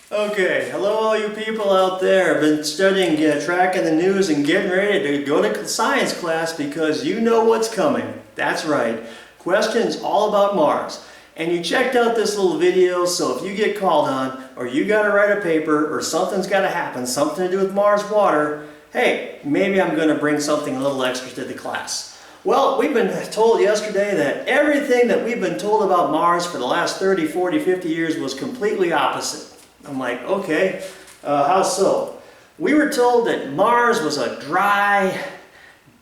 Okay, hello all you people out there. I've been studying, tracking the news and getting ready to go to science class because you know what's coming. That's right, questions all about Mars. And you checked out this little video, so if you get called on, or you gotta write a paper, or something's gotta happen, something to do with Mars water, hey, maybe I'm gonna bring something a little extra to the class. Well, we've been told yesterday that everything that we've been told about Mars for the last 30, 40, 50 years was completely opposite. I'm like, okay, how so? We were told that Mars was a dry,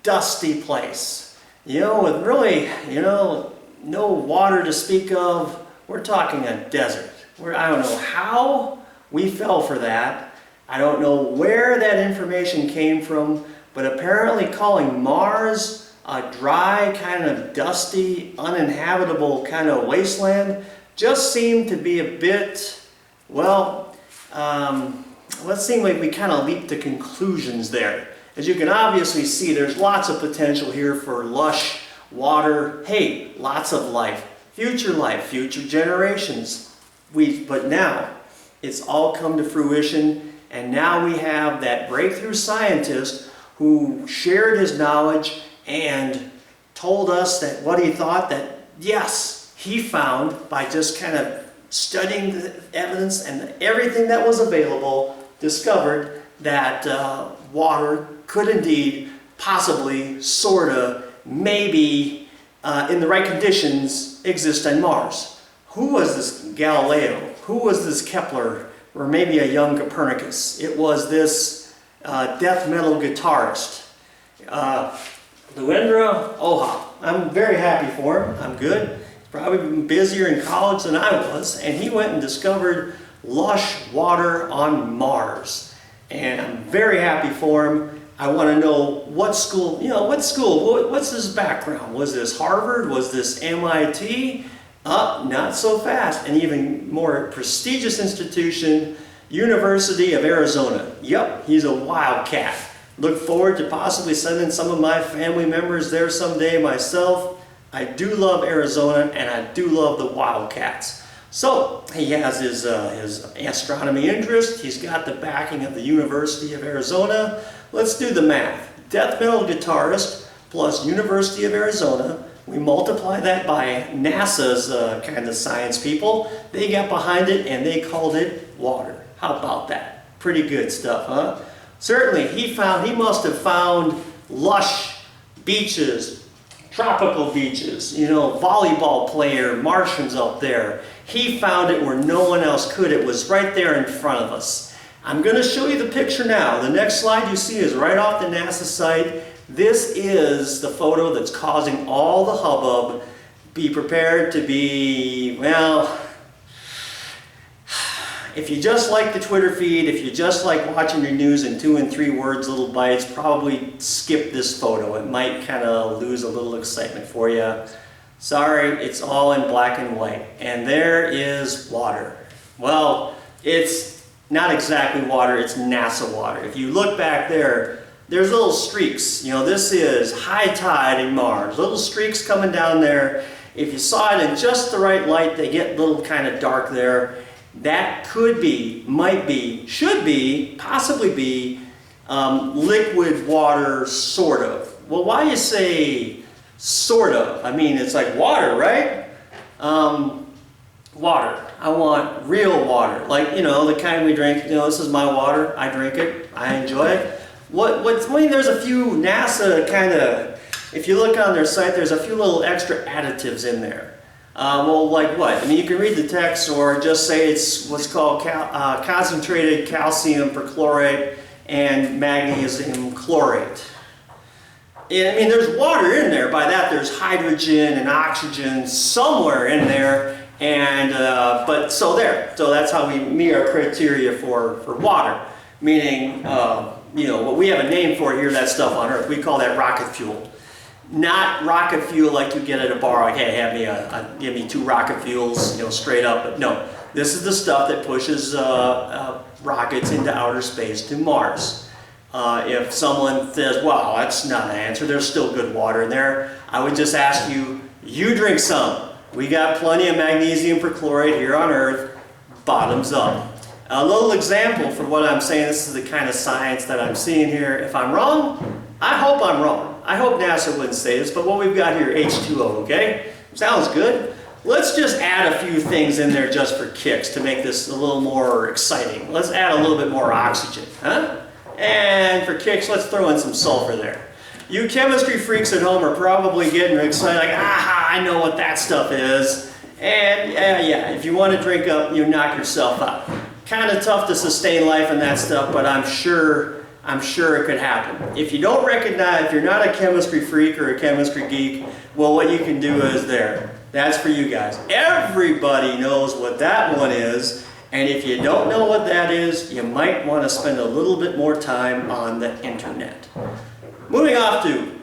dusty place. With really, no water to speak of. We're talking a desert. I don't know how we fell for that. I don't know where that information came from, but apparently calling Mars a dry, kind of dusty, uninhabitable kind of wasteland just seemed to be a bit, well, let's seem like we kind of leaped to conclusions there. As you can obviously see, there's lots of potential here for lush water, hey, lots of life, future generations. But now, it's all come to fruition, and now we have that breakthrough scientist who shared his knowledge and told us that what he thought that, yes, he found by just kind of studying the evidence and everything that was available, discovered that water could indeed, possibly, sorta, maybe, in the right conditions, exist on Mars. Who was this Galileo? Who was this Kepler? Or maybe a young Copernicus? It was this death metal guitarist, Luendra Oha. I'm very happy for him. I'm good. Probably been busier in college than I was, and he went and discovered lush water on Mars. And I'm very happy for him. I want to know what school, what's his background? Was this Harvard? Was this MIT? Not so fast. An even more prestigious institution, University of Arizona. Yep, he's a wildcat. Look forward to possibly sending some of my family members there someday myself. I do love Arizona, and I do love the Wildcats. So, he has his astronomy interest. He's got the backing of the University of Arizona. Let's do the math. Death metal guitarist plus University of Arizona. We multiply that by NASA's kind of science people. They got behind it, and they called it water. How about that? Pretty good stuff, huh? Certainly, he must have found lush beaches, tropical beaches, volleyball player, Martians up there. He found it where no one else could. It was right there in front of us. I'm going to show you the picture now. The next slide you see is right off the NASA site. This is the photo that's causing all the hubbub. Be prepared to be, well, if you just like the Twitter feed, if you just like watching your news in 2 and 3 words, little bites, probably skip this photo. It might kind of lose a little excitement for you. Sorry, it's all in black and white. And there is water. Well, it's not exactly water, it's NASA water. If you look back there, there's little streaks. This is high tide in Mars. Little streaks coming down there. If you saw it in just the right light, they get a little kind of dark there. That could be, might be, should be, possibly be liquid water, sort of. Well, why do you say sort of? I mean, it's like water, right? Water. I want real water. Like, the kind we drink. This is my water. I drink it. I enjoy it. There's a few NASA kind of, if you look on their site, there's a few little extra additives in there. Well, like what? I mean, you can read the text or just say it's what's called concentrated calcium perchlorate and magnesium chlorate. And, I mean, there's water in there. By that, there's hydrogen and oxygen somewhere in there. And so that's how we meet our criteria for water. Meaning, what we have a name for here, that stuff on Earth, we call that rocket fuel. Not rocket fuel like you get at a bar, like, hey, give me 2 rocket fuels, straight up. But no, this is the stuff that pushes rockets into outer space to Mars. If someone says, well, that's not an answer, there's still good water in there, I would just ask you, you drink some. We got plenty of magnesium perchlorate here on Earth, bottoms up. A little example for what I'm saying, this is the kind of science that I'm seeing here. If I'm wrong, I hope I'm wrong. I hope NASA wouldn't say this, but what we've got here, H2O, okay? Sounds good. Let's just add a few things in there just for kicks to make this a little more exciting. Let's add a little bit more oxygen, huh? And for kicks, let's throw in some sulfur there. You chemistry freaks at home are probably getting excited, like, aha, I know what that stuff is. And yeah, if you want to drink up, you knock yourself out. Kind of tough to sustain life in that stuff, but I'm sure it could happen. If you don't recognize, if you're not a chemistry freak or a chemistry geek, well, what you can do is there. That's for you guys. Everybody knows what that one is, and if you don't know what that is, you might want to spend a little bit more time on the internet. Moving off to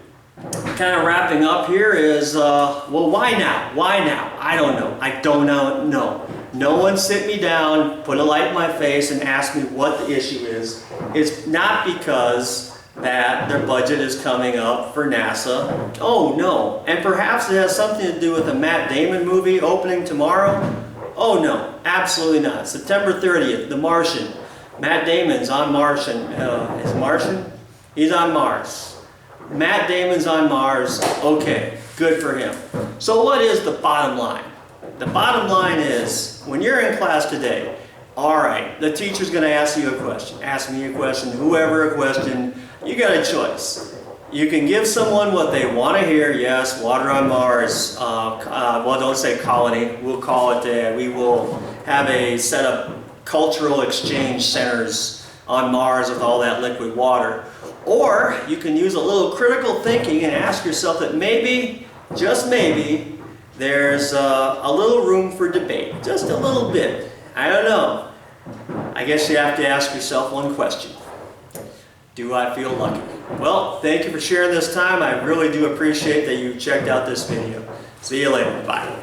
kind of wrapping up here is, well, why now? Why now? I don't know. I don't know. No. No one sit me down, put a light in my face, and ask me what the issue is. It's not because that their budget is coming up for NASA. Oh, no. And perhaps it has something to do with the Matt Damon movie opening tomorrow. Oh, no. Absolutely not. September 30th, The Martian. Matt Damon's on Martian. Is Martian? He's on Mars. Matt Damon's on Mars. Okay, good for him. So what is the bottom line? The bottom line is, when you're in class today, all right, the teacher's going to ask you a question. Ask me a question, whoever a question. You got a choice. You can give someone what they want to hear. Yes, water on Mars. Well, don't say colony. We'll call it, we will have a set of cultural exchange centers on Mars with all that liquid water. Or you can use a little critical thinking and ask yourself that maybe, just maybe, there's a little room for debate. Just a little bit. I don't know. I guess you have to ask yourself one question. Do I feel lucky? Well, thank you for sharing this time. I really do appreciate that you checked out this video. See you later. Bye.